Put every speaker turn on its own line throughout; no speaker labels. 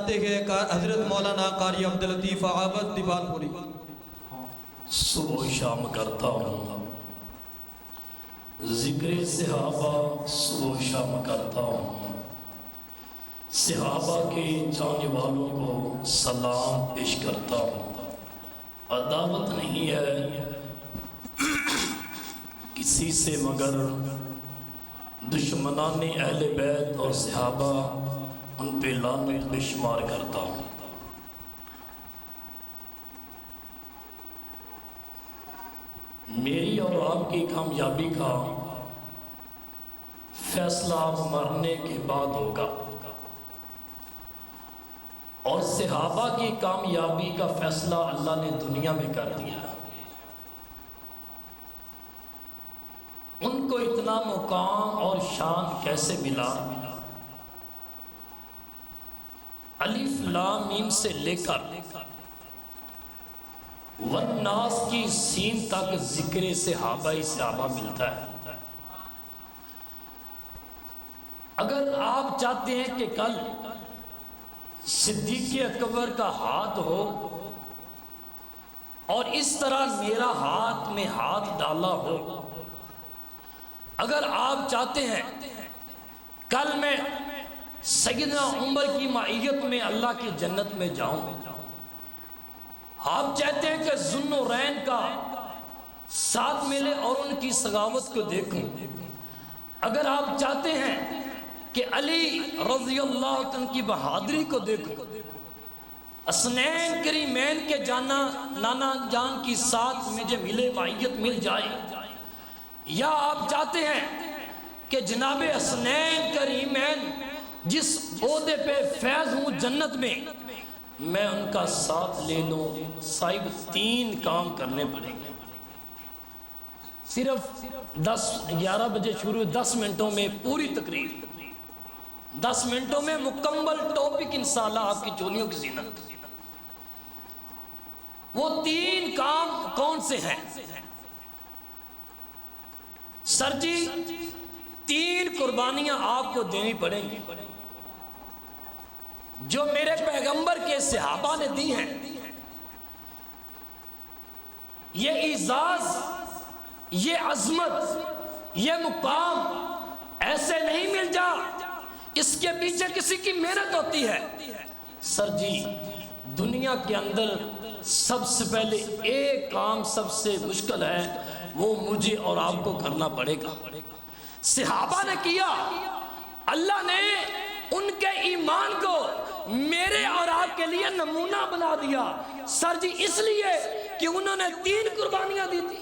جانتے ہیں حضرت مولانا قاری عبداللطیف عابد دیوان پوری۔
صبح و شام کرتا ہوں ذکر صحابہ، صبح و شام کرتا ہوں، صحابہ کے جانے والوں کو سلام پیش کرتا ہوں۔ عداوت نہیں ہے کسی سے مگر دشمنان اہل بیت اور صحابہ، ان پہ لعنت بے شمار کرتا ہوں۔ میری اور آپ کی کامیابی کا فیصلہ مرنے کے بعد ہوگا، اور صحابہ کی کامیابی کا فیصلہ اللہ نے دنیا میں کر دیا۔ ان کو اتنا مقام اور شان کیسے ملا؟ الف لام میم سے لے کر والناس کی سین تک ذکر صحابہ ہی صحابہ ملتا ہے۔ اگر آپ چاہتے ہیں کہ کل صدیق اکبر کا ہاتھ ہو اور اس طرح میرا ہاتھ میں ہاتھ ڈالا ہو، اگر آپ چاہتے ہیں کل میں سیدنا عمر کی معیت میں اللہ کی جنت میں جاؤں، آپ چاہتے ہیں کہ ذوالنورین کا ساتھ ملے اور ان کی سخاوت کو دیکھوں، اگر آپ چاہتے ہیں کہ علی رضی اللہ عنہ کی بہادری کو دیکھوں، حسنین کریمین کے نانا جان کی ساتھ مجھے ملے معیت مل جائے، یا آپ چاہتے ہیں کہ جناب حسنین کریمین جس عہدے پہ فیض ہوں جنت میں ان کا ساتھ لے لوں، صاحب 3 کام کرنے پڑیں گے۔ صرف 11 بجے شروع، 10 منٹوں میں پوری تقریر، 10 منٹوں میں مکمل ٹاپک انشاءاللہ آپ کی چولیوں کی زینت۔ وہ 3 کام کون سے ہیں؟ سر جی 3 قربانیاں آپ کو دینی پڑیں گی جو میرے پیغمبر کے صحابہ نے دی ہیں۔ یہ اعزاز، یہ عظمت، یہ مقام ایسے نہیں مل جا، اس کے پیچھے کسی کی محنت ہوتی ہے۔ سر جی دنیا کے اندر سب سے پہلے ایک کام سب سے مشکل ہے، وہ مجھے اور آپ کو کرنا پڑے گا۔ صحابہ نے کیا، اللہ نے ان کے ایمان کو میرے اور آپ کے لیے نمونہ بنا دیا۔ سر جی اس لیے کہ انہوں نے 3 قربانیاں دی تھی۔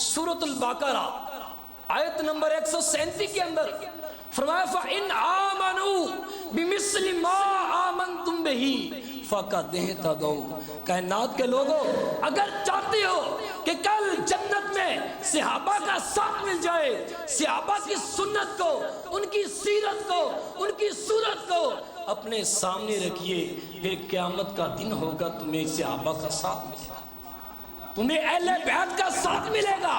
سورۃ البقرہ آیت نمبر 137 کے اندر فرمایا فَإِنْ آمَنُوا بِمِثْلِ مَا آمَنْتُمْ بِهِ فَقَدْ اهْتَدَوْا۔ کائنات کے لوگوں اگر چاہتے ہو کہ کل جنت میں صحابہ کا ساتھ مل جائے، صحابہ کی سنت کو، ان کی سیرت کو، ان کی صورت کو اپنے سامنے رکھیے، پھر قیامت کا دن ہوگا تمہیں صحابہ کا ساتھ ملے گا، تمہیں اہل بیت کا ساتھ ملے گا۔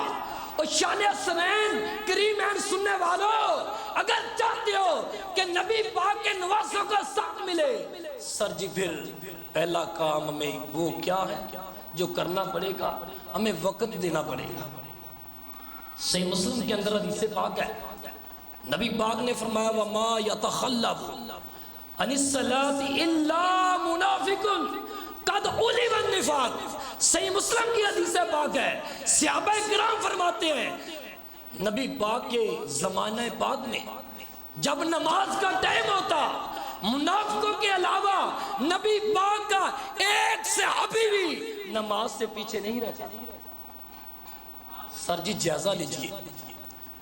اور شان حسنین کریمین سننے والوں اگر چاہتے ہو کہ نبی پاک کے نواسوں کا ساتھ ملے، سر جی پھر پہلا کام ہمیں وہ کیا ہے جو کرنا پڑے گا؟ ہمیں وقت دینا پڑے گا۔ صحیح مسلم کے اندر حدیث پاک ہے، نبی پاک نے فرمایا وَمَا يَتَخَلَّفُ عَنِ الصَّلَاةِ إِلَّا مُنَافِقٌ قَدْ عُلِمَ النِّفَاقُ۔ صحیح مسلم کی حدیث پاک ہے، صحابہ کرام فرماتے ہیں نبی پاک کے زمانہ پاک میں جب نماز کا ٹائم ہوتا، منافقوں کے علاوہ نبی پاک کا ایک صحابی بھی نماز سے پیچھے نہیں رہتا۔ سر جی جائزہ لیجئے،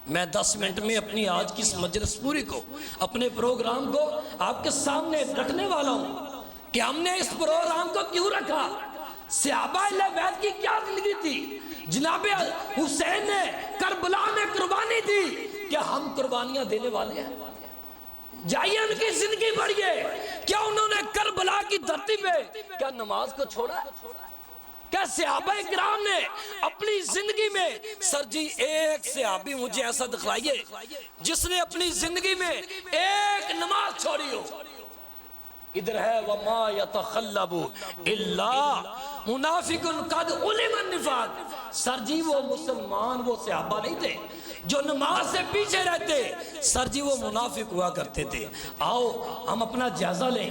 میں 10 منٹ میں اپنی آج کی اس مجلس پوری کو، اپنے پروگرام کو آپ کے سامنے رکھنے والا ہوں کہ ہم نے اس پروگرام کو کیوں رکھا، صحابہ اہل بیت کی کیا زندگی تھی، جناب حسین نے کربلا میں قربانی دی، کیا ہم قربانیاں دینے والے ہیں؟ جائیے ان کی زندگی پڑھیے، کیا انہوں نے کربلا کی دھرتی پہ کیا نماز کو چھوڑا ہے؟ کیا صحابہ کرام نے اپنی زندگی میں، سر جی ایک صحابی مجھے ایسا دکھلائیے جس نے اپنی زندگی میں ایک نماز چھوڑی ہو، ادھر ہے وما یتخلب الا منافق قد علم النفاق. سر جی وہ مسلمان وہ صحابہ نہیں تھے جو نماز سے پیچھے رہتے، سر جی وہ منافق ہوا کرتے تھے. آؤ ہم اپنا جائزہ لیں.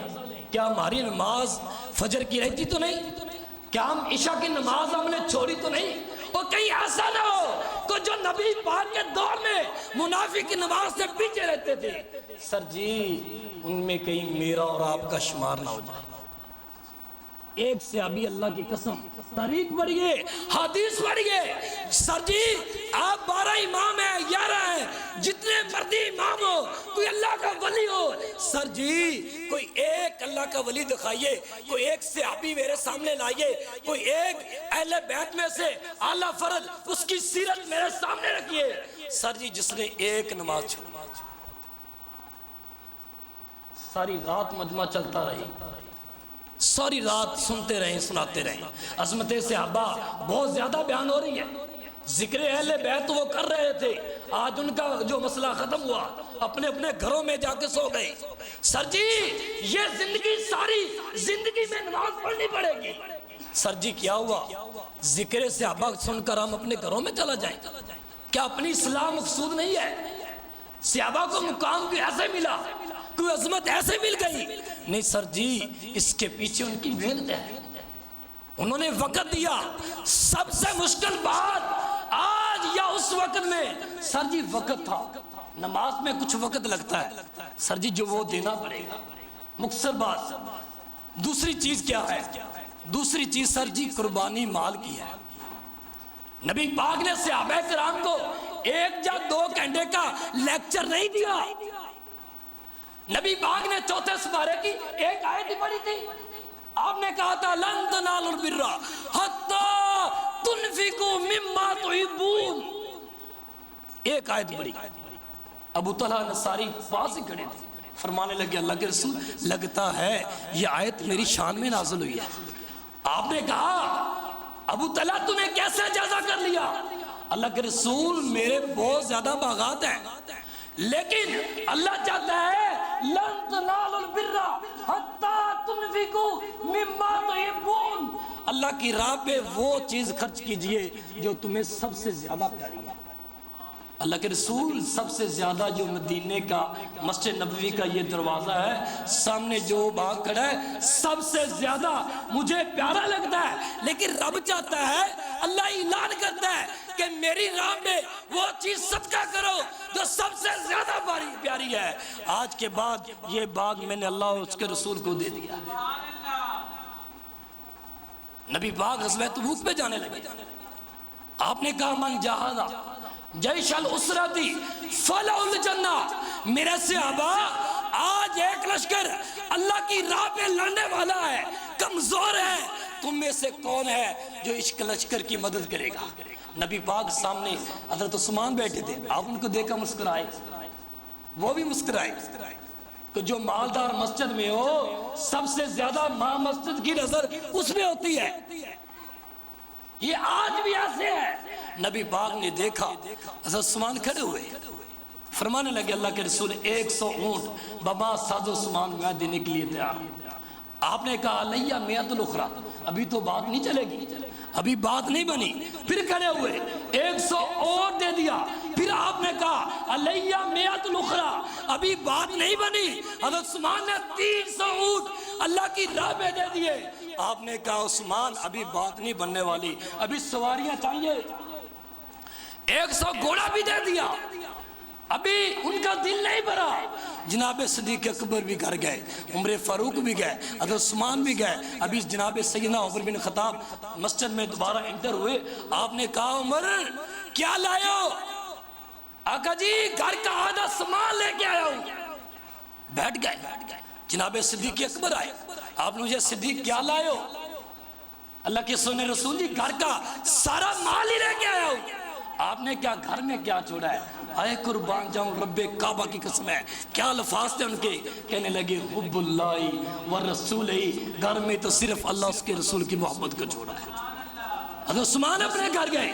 کیا ہماری نماز فجر کی رہتی تو نہیں؟ کیا ہم عشاء کی نماز ہم نے چھوڑی تو نہیں؟ اور کہیں ایسا نہ ہو کہ جو نبی پاک کے دور میں منافق کی نماز سے پیچھے رہتے تھے، سر جی ان میں کہیں میرا اور آپ کا شمار نہ ہو جائے. ایک صحابی اللہ کی قسم تاریخ پڑھیے، حدیث پڑھیے. سر جی آپ 12 امام ہیں، 11 ہیں، جتنے مردی امام ہو، کوئی اللہ کا ولی ہو، سر جی کوئی ایک اللہ کا ولی دکھائیے، کوئی ایک صحابی میرے سامنے لائیے، کوئی ایک اہل بیت میں سے اعلیٰ فرد اس کی سیرت میرے سامنے رکھیے. سر جی جس نے ایک نماز چھوڑی، ساری رات مجمع چلتا رہی، ساری رات سنتے رہیں، سناتے رہیں. عظمت صحابہ بہت زیادہ بیان ہو رہی ہے. ذکر اہل بیت وہ کر رہے تھے، آج ان کا جو مسئلہ ختم ہوا، اپنے اپنے گھروں میں جا کے سو گئے. سر جی یہ زندگی ساری زندگی میں نماز پڑھنی پڑے گی. سر جی کیا ہوا؟ ذکر صحابہ سن کر ہم اپنے گھروں میں چلا جائیں؟ کیا اپنی اصلاح مقصود نہیں ہے؟ صحابہ کو مقام بھی ایسے ملا، کوئی عظمت ایسے مل گئی؟ نہیں سر جی اس کے پیچھے ان کی محنت ہے. انہوں نے وقت دیا. سب سے مشکل بات آج یا اس وقت میں سر جی وقت تھا. نماز میں کچھ وقت لگتا ہے سر جی جو وہ دینا پڑے گا. مختصر بات. دوسری چیز کیا ہے؟ دوسری چیز سر جی قربانی مال کی ہے. نبی پاک نے صحابہ کرام کو 1 یا 2 گھنٹے کا لیکچر نہیں دیا. نبی پاک نے 4 سپارے کی ایک آیت ہی پڑھی تھی. آپ نے کہا تھا لن تنالوا البر حتی تنفقوا مما تحبون. ایک آیت پڑھی. ابو طلحہ انصاری پاس ہی کھڑے تھے، فرمانے لگے اللہ کے رسول لگتا ہے یہ آیت میری شان میں نازل ہوئی ہے. آپ نے کہا ابو طلحہ تو نے کیسے جائزہ کر لیا؟ اللہ کے رسول میرے بہت زیادہ باغات ہیں، لیکن اللہ چاہتا ہے لن تنالوا البر حتی تنفقوا مما تحبون. اللہ کی راہ پہ وہ چیز خرچ کیجئے جو تمہیں سب سے زیادہ پیاری ہے. اللہ کے رسول سب سے زیادہ جو مدینے کا مسجد نبوی کا یہ دروازہ ہے سامنے جو باغ کھڑا ہے سب سے زیادہ مجھے پیارا لگتا ہے. لیکن رب چاہتا ہے، اللہ اعلان کرتا ہے کہ میری راہ میں وہ چیز صدقہ کرو جو سب سے زیادہ پیاری ہے. آج کے بعد یہ باغ میں نے اللہ اور اس کے رسول کو دے دیا. نبی باغ غزوہ تبوک پہ جانے لگے. آپ نے کہا من جہادا جیش الاسرتی فلہ الجنہ. میرے صحابہ آج ایک لشکر اللہ کی راہ پہ لڑنے والا ہے، کمزور ہے. تم میں سے کون ہے جو عشق لشکر کی مدد کرے گا؟ نبی پاک سامنے حضرت عثمان بیٹھے تھے. آپ ان کو دیکھا مسکرائے، وہ بھی مسکرائے. کہ جو مالدار مسجد میں ہو سب سے زیادہ ماں مسجد کی نظر اس میں ہوتی ہے. یہ آج بھی ایسے ہے. نبی پاک نے دیکھا حضرت عثمان کھڑے ہوئے، فرمانے لگے اللہ کے رسول 100 اونٹ بما ساز عثمان میں دینے کے لیے تیار. آپ نے کہا علیہ میت الاخرى. ابھی تو بات نہیں چلے گی، ابھی بات نہیں بنی. پھر کھڑے ہوئے 100 اور دے دیا. پھر آپ نے کہا علیہ میت الاخرى. ابھی بات نہیں بنی. حضرت عثمان نے 300 اونٹ اللہ کی راہ میں دے دیے. آپ نے کہا عثمان ابھی بات نہیں بننے والی، ابھی سواریاں چاہیے. 100 گھوڑا بھی دے دیا. ابھی ان کا دل نہیں بھرا. جناب صدیق اکبر بھی گھر گئے، عمر فاروق بھی گئے، حضرت عثمان بھی گئے. ابھی جناب سیدنا عمر بن خطاب مسجد میں دوبارہ انٹر ہوئے. آپ نے کہا عمر کیا لائے ہو؟ آقا جی گھر کا آدھا سامان لے کے آیا ہوں. بیٹھ گئے. جناب صدیق اکبر آئے. آپ نے مجھے صدیق کیا لائے ہو؟ اللہ کے سونے رسول جی گھر کا سارا مال ہی لے کے آیا ہوں. آپ نے کیا گھر میں کیا چھوڑا ہے؟ آئے قربان جاؤں رب کعبہ کی قسم ہے. کیا الفاظ تھے ان کے؟ کہنے لگے حب اللہ و رسول ہی. گھر میں تو صرف اللہ اس کے رسول کی محبت کو چھوڑا ہے. حضرت عثمان اپنے گھر گئے،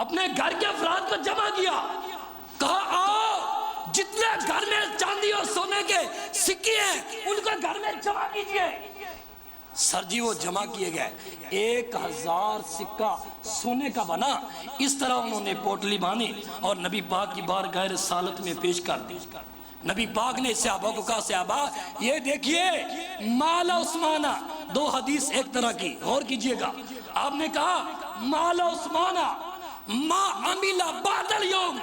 اپنے گھر کے افراد کو جمع کیا. کہا آؤ جتنے گھر میں چاندی اور سونے کے سکے ہیں ان کو گھر میں جمع کیجئے۔ سر جی وہ جمع کیے گئے، 1000 سکہ سونے کا بنا، اس طرح انہوں نے پوٹلی باندھی اور نبی پاک کی بارگاہ رسالت میں پیش کر دی۔ نبی پاک نے صحابہ کو کہا صحابہ یہ دیکھیے مال عثمانہ، 2 حدیث ایک طرح کی، غور کیجئے گا۔ آپ نے کہا مال عثمانہ ما عمل بعد اليوم،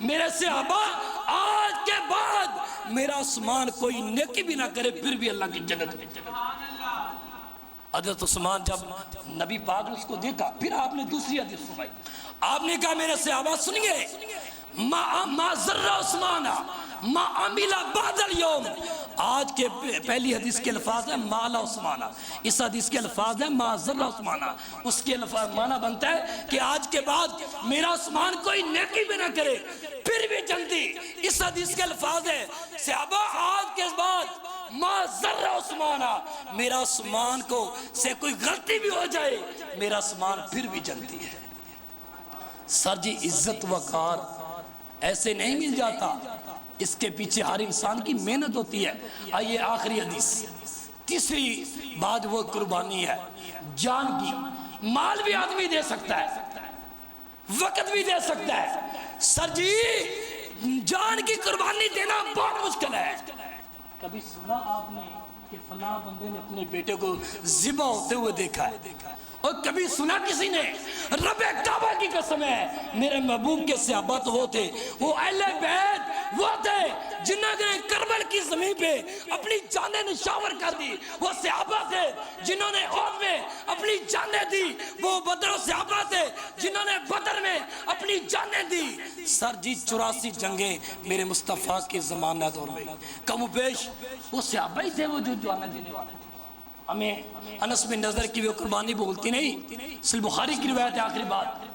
میرے صحابہ آج کے بعد میرا عثمان کوئی نیکی بھی نہ کرے پھر بھی اللہ کی جنت میں جنت۔ حضرت عثمان جب نبی پاک نے اس کو دیکھا، پھر آپ نے دوسری حدیث فرمائی، آپ نے کہا میرے صحابہ سنیے ما ذر عثمانہ ما عمل بعد اليوم، آج کے پہلی حدیث کے الفاظ ہے مال عثمانہ، اس حدیث کے الفاظ ہے ما ذر عثمانہ، اس کے معنی بنتا ہے کہ آج کے بعد میرا عثمان کوئی نیکی بھی نہ کرے پھر بھی جنتی۔ اس حدیث کے الفاظ ہے صحابہ آج کے بعد ما ذر عثمانہ، میرا عثمان کو سے کوئی غلطی بھی ہو جائے میرا عثمان پھر بھی جنتی ہے۔ سر جی عزت وقار ایسے نہیں مل جاتا، اس کے پیچھے ہر انسان کی محنت ہوتی ہے۔ آئیے آخری حدیث، تیسری بات وہ قربانی ہے جان کی۔ مال بھی آدمی دے سکتا ہے، وقت بھی دے سکتا ہے، سر جی جان کی قربانی دینا بہت مشکل ہے۔ کبھی سنا آپ نے کہ فلاں بندے نے اپنے بیٹے کو ذبح ہوتے ہوئے دیکھا ہے؟ اور کبھی سنا کسی نے؟ رب کعبہ کی قسم ہے میرے محبوب کے صحابہ تو وہ تھے، وہ اہل بیت وہ تھے جنہوں نے کربل کی زمین پہ اپنی جانیں نشاور کر دی، وہ صحابہ تھے جنہوں نے احد میں اپنی جانیں دی، وہ بدر و صحابہ تھے جنہوں نے بدر میں اپنی جانیں دی۔ سر جی 84 جنگیں میرے مصطفیٰ کے زمانہ دور میں، کم و بیش وہ صحابہ ہی تھے وہ جو جانیں دینے والے تھے۔ ہمیں انس بن نضر کی وہ قربانی بولتی نہیں، صحیح بخاری کی روایت ہے۔ آخری بات،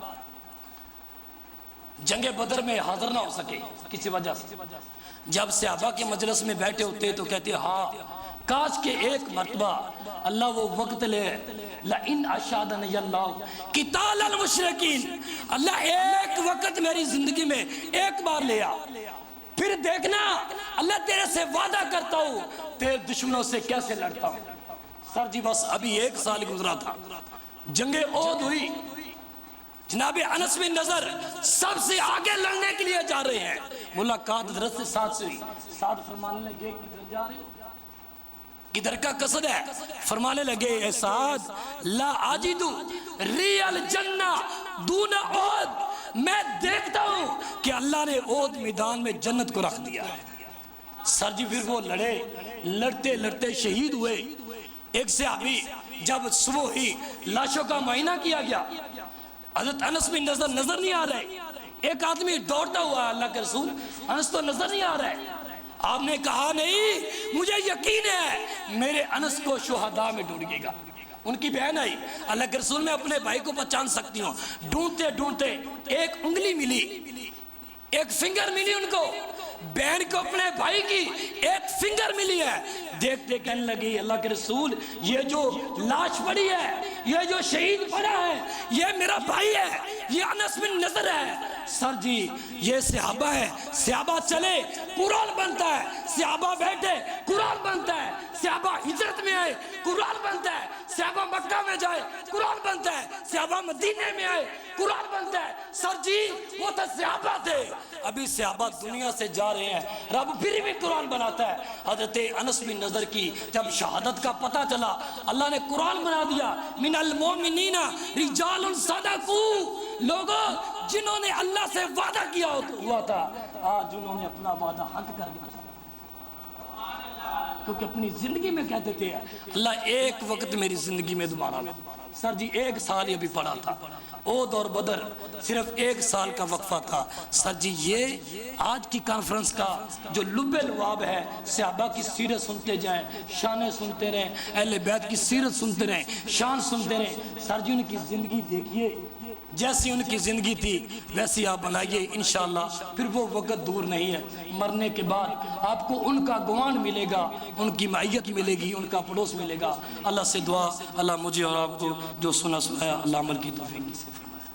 جنگ بدر میں حاضر نہ ہو سکے کسی وجہ سے، جب صحابہ کے مجلس میں بیٹھے ہوتے تو کہتے ہاں کاش کہ ایک مرتبہ اللہ وہ وقت لے، لَإِنْ أَشَادَنِيَ اللَّهُ قِتَالَ الْمُشْرِكِينَ، اللہ ایک وقت میری زندگی میں ایک بار لیا، پھر دیکھنا اللہ تیرے سے وعدہ کرتا ہوں تیرے دشمنوں سے کیسے لڑتا ہوں۔ سر جی بس ابھی 1 سال گزرا تھا، جنگ احد ہوئی، جناب انس بن نضر سب سے آگے لڑنے کے لیے جا رہے ہیں، ملاقات حضرت سے ساتھ سے ہوئی، ساتھ فرمانے لگے کدھر جا رہے ہو، کدھر کا قصد ہے؟ فرمانے لگے اے سعد لا آجدو ری الجنہ دون احد، میں دیکھتا ہوں کہ اللہ نے احد میدان میں جنت کو رکھ دیا ہے۔ سر جی پھر وہ لڑے، لڑتے لڑتے شہید ہوئے۔ ایک صحابی جب صبح ہی لاشوں کا معائنہ کیا گیا، حضرت انس بن نضر نظر نہیں آ رہے، ایک آدمی دوڑتا ہوا اللہ کے رسول انس تو نظر نہیں آ رہے، آپ نے کہا نہیں مجھے یقین ہے میرے انس کو شہداء میں ڈھونڈیے گا۔ ان کی بہن آئی، اللہ کے رسول میں اپنے بھائی کو پہچان سکتی ہوں، ڈھونڈتے ڈھونڈتے ایک انگلی ملی، ایک فنگر ملی ان کو، بہن کو اپنے بھائی کی ایک فنگر ملی ہے، دیکھتے کہنے لگی اللہ کے رسول یہ جو لاش پڑی ہے، یہ جو شہید پڑا ہے، یہ میرا بھائی ہے، یہ انس بن نضر ہے۔ سر جی یہ صحابہ ہے، صحابہ چلے قرآن بنتا ہے، صحابہ بیٹھے قرآن بنتا ہے، صحابہ ہجرت میں آئے قرآن بنتا ہے، صحابہ مکہ میں جائے قرآن بنتا ہے، صحابہ مدینے میں آئے قرآن بنتا ہے۔ سر جی وہ تو صحابہ تھے، ابھی صحابہ دنیا سے جا رہے ہیں، رب پھر بھی قرآن بناتا ہے۔ حضرت انس بن نضر کی جب شہادت کا پتہ چلا، اللہ نے قرآن بنا دیا، من المومنین رجال صدقوا، لوگوں جنہوں نے اللہ سے وعدہ کیا ہوا تھا آج جنہوں نے اپنا وعدہ حق کر دیا، کیونکہ اپنی زندگی میں کہتے تھے اللہ ایک وقت میری زندگی میں دوبارہ لا۔ سر جی 1 سال یہ بھی پڑا تھا، احد اور بدر صرف 1 سال کا وقفہ تھا۔ سر جی یہ آج کی کانفرنس کا جو لب لباب ہے، صحابہ کی سیرت سنتے جائیں، شانیں سنتے رہیں، اہل بیت کی سیرت سنتے رہیں، شان سنتے رہیں۔ سر جی ان کی زندگی دیکھیے، جیسی ان کی زندگی تھی ویسی آپ بنائیے، انشاءاللہ پھر وہ وقت دور نہیں ہے، مرنے کے بعد آپ کو ان کا گمان ملے گا، ان کی معیت ملے گی، ان کا پڑوس ملے گا۔ اللہ سے دعا اللہ مجھے اور آپ کو جو سنا سنایا اللہ عمل کی توفیق سے